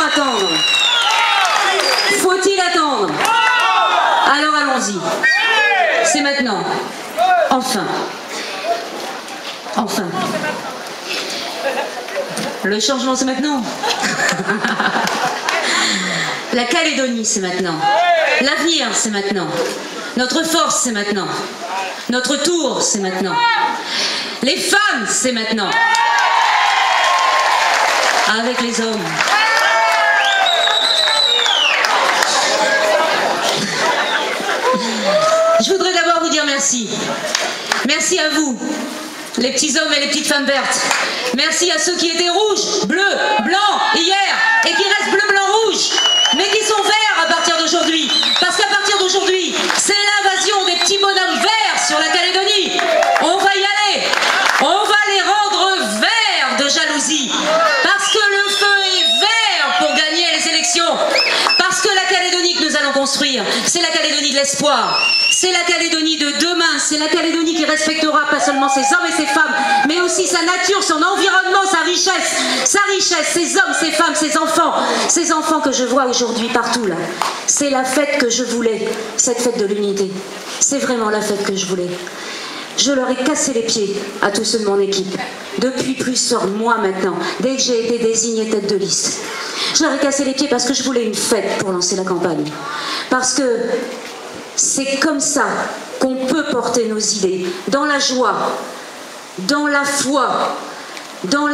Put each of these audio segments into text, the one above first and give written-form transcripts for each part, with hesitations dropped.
attendre? Faut-il attendre? Alors allons-y. C'est maintenant. Enfin. Enfin. Le changement, c'est maintenant. La Calédonie, c'est maintenant. L'avenir, c'est maintenant. Notre force, c'est maintenant. Notre tour, c'est maintenant. Les femmes, c'est maintenant. Avec les hommes. Je voudrais d'abord vous dire merci. Merci à vous, les petits hommes et les petites femmes vertes. Merci à ceux qui étaient rouges, bleus, blancs hier et qui restent bleu, blanc, rouge, mais qui sont verts à partir d'aujourd'hui. Parce qu'à partir d'aujourd'hui, c'est l'invasion des petits bonhommes verts sur la Calédonie. On va y aller. On va les rendre verts de jalousie. Parce que le feu est vert pour gagner les élections. Parce que la Calédonie que nous allons construire, c'est la Calédonie de l'espoir. C'est la Calédonie de demain, c'est la Calédonie qui respectera pas seulement ses hommes et ses femmes, mais aussi sa nature, son environnement, sa richesse, ses hommes, ses femmes, ses enfants que je vois aujourd'hui partout là. C'est la fête que je voulais, cette fête de l'unité. C'est vraiment la fête que je voulais. Je leur ai cassé les pieds à tous ceux de mon équipe, depuis plusieurs mois maintenant, dès que j'ai été désignée tête de liste. Je leur ai cassé les pieds parce que je voulais une fête pour lancer la campagne. Parce que c'est comme ça qu'on peut porter nos idées, dans la joie, dans la foi, dans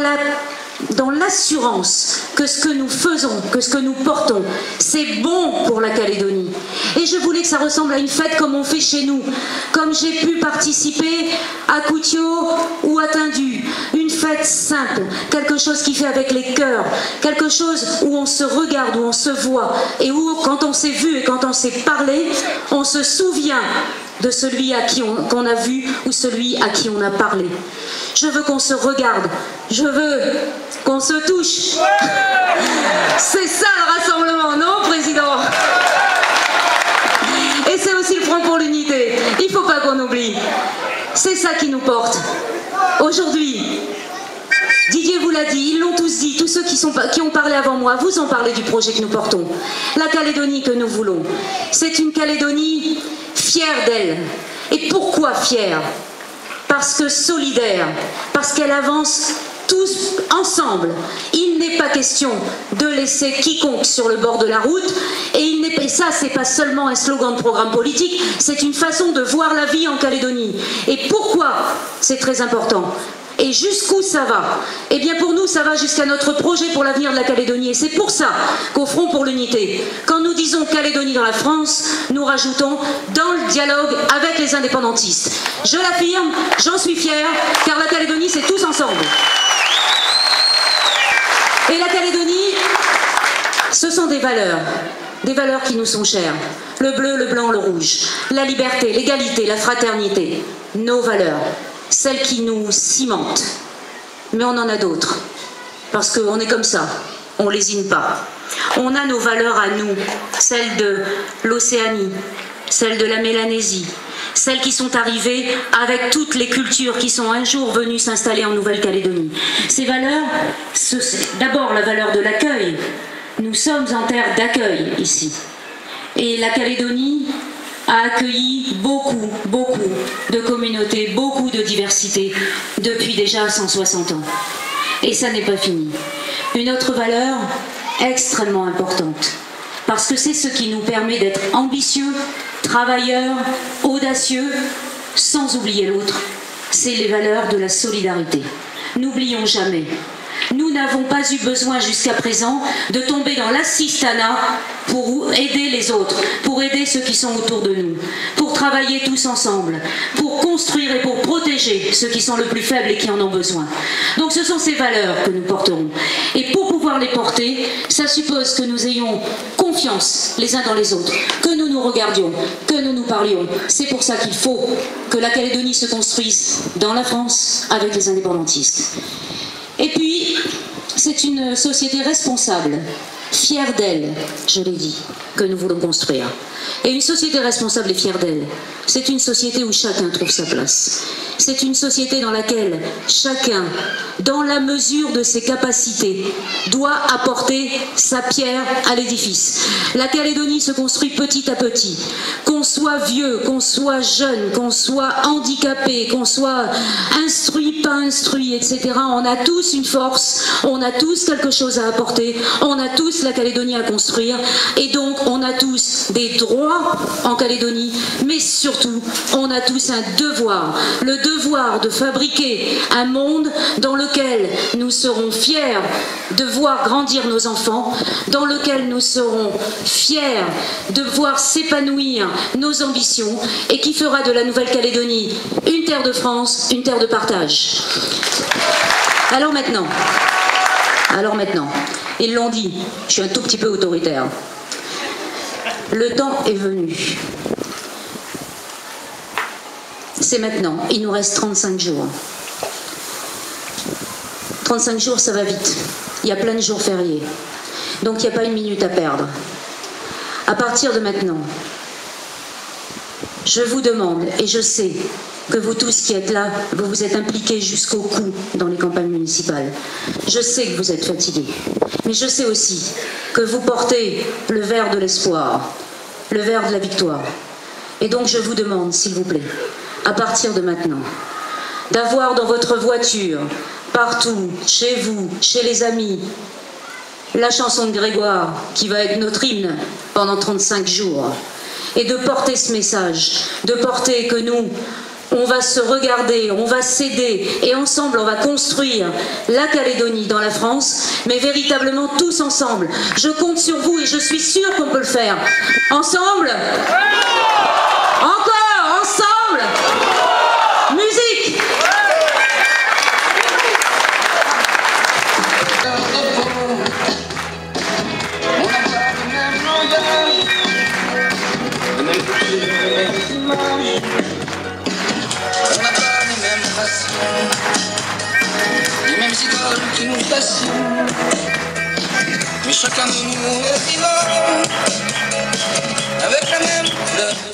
l'assurance que ce que nous faisons, que ce que nous portons, c'est bon pour la Calédonie. Et je voulais que ça ressemble à une fête comme on fait chez nous, comme j'ai pu participer à Koutios ou à Tindu. Une fête simple, quelque chose qui fait avec les cœurs, quelque chose où on se regarde, où on se voit, et où quand on s'est vu et quand on s'est parlé, on se souvient de celui à qui qu'on a vu ou celui à qui on a parlé. Je veux qu'on se regarde, je veux qu'on se touche. C'est ça le rassemblement, non, Président? Et c'est aussi le Front pour l'unité. Il ne faut pas qu'on oublie. C'est ça qui nous porte. Aujourd'hui, Didier vous l'a dit, ils l'ont tous dit, tous ceux qui ont parlé avant moi, vous ont parlé du projet que nous portons. La Calédonie que nous voulons. C'est une Calédonie fière d'elle. Et pourquoi fière? Parce que solidaire, parce qu'elle avance tous ensemble. Il n'est pas question de laisser quiconque sur le bord de la route, et ça, c'est pas seulement un slogan de programme politique, c'est une façon de voir la vie en Calédonie. Et pourquoi c'est très important? Et jusqu'où ça va? Eh bien pour nous, ça va jusqu'à notre projet pour l'avenir de la Calédonie. Et c'est pour ça qu'au Front pour l'unité, quand nous disons Calédonie dans la France, nous rajoutons dans le dialogue avec les indépendantistes. Je l'affirme, j'en suis fière, car la Calédonie, c'est tous ensemble. Et la Calédonie, ce sont des valeurs qui nous sont chères. Le bleu, le blanc, le rouge, la liberté, l'égalité, la fraternité, nos valeurs. Celles qui nous cimentent. Mais on en a d'autres. Parce qu'on est comme ça. On ne lésine pas. On a nos valeurs à nous. Celles de l'Océanie, celles de la Mélanésie, celles qui sont arrivées avec toutes les cultures qui sont un jour venues s'installer en Nouvelle-Calédonie. Ces valeurs, c'est d'abord la valeur de l'accueil. Nous sommes en terre d'accueil ici. Et la Calédonie a accueilli beaucoup de communautés, beaucoup de diversité depuis déjà 160 ans. Et ça n'est pas fini. Une autre valeur extrêmement importante, parce que c'est ce qui nous permet d'être ambitieux, travailleurs, audacieux, sans oublier l'autre, c'est les valeurs de la solidarité. N'oublions jamais. Nous n'avons pas eu besoin jusqu'à présent de tomber dans l'assistanat pour aider les autres, pour aider ceux qui sont autour de nous, pour travailler tous ensemble, pour construire et pour protéger ceux qui sont le plus faibles et qui en ont besoin. Donc ce sont ces valeurs que nous porterons. Et pour pouvoir les porter, ça suppose que nous ayons confiance les uns dans les autres, que nous nous regardions, que nous nous parlions. C'est pour ça qu'il faut que la Calédonie se construise dans la France avec les indépendantistes. Et puis, C'est une société responsable, fière d'elle, je l'ai dit, que nous voulons construire. Et une société responsable et fière d'elle, c'est une société où chacun trouve sa place. C'est une société dans laquelle chacun, dans la mesure de ses capacités, doit apporter sa pierre à l'édifice. La Calédonie se construit petit à petit. Qu'on soit vieux, qu'on soit jeune, qu'on soit handicapé, qu'on soit instruit, pas instruit, etc. On a tous une force, on a tous quelque chose à apporter, on a tous la Calédonie à construire, et donc on a tous des droits en Calédonie, mais surtout on a tous un devoir, le devoir de fabriquer un monde dans lequel nous serons fiers de voir grandir nos enfants, dans lequel nous serons fiers de voir s'épanouir nos ambitions, et qui fera de la Nouvelle-Calédonie une terre de France, une terre de partage. Alors maintenant, ils l'ont dit, je suis un tout petit peu autoritaire. Le temps est venu. C'est maintenant. Il nous reste 35 jours. 35 jours, ça va vite. Il y a plein de jours fériés. Donc il n'y a pas une minute à perdre. À partir de maintenant, je vous demande, et je sais que vous tous qui êtes là, vous vous êtes impliqués jusqu'au cou dans les campagnes municipales. Je sais que vous êtes fatigués. Mais je sais aussi que vous portez le verre de l'espoir, le verre de la victoire. Et donc je vous demande, s'il vous plaît, à partir de maintenant, d'avoir dans votre voiture, partout, chez vous, chez les amis, la chanson de Grégoire, qui va être notre hymne pendant 35 jours, et de porter ce message, de porter que nous, on va se regarder, on va s'aider, et ensemble on va construire la Calédonie dans la France, mais véritablement tous ensemble. Je compte sur vous et je suis sûre qu'on peut le faire. Ensemble ? Encore, ensemble. Musique. On n'a pas les mêmes passions, les mêmes idoles qui nous passionnent, mais chacun de nous est vivant avec la même couleur de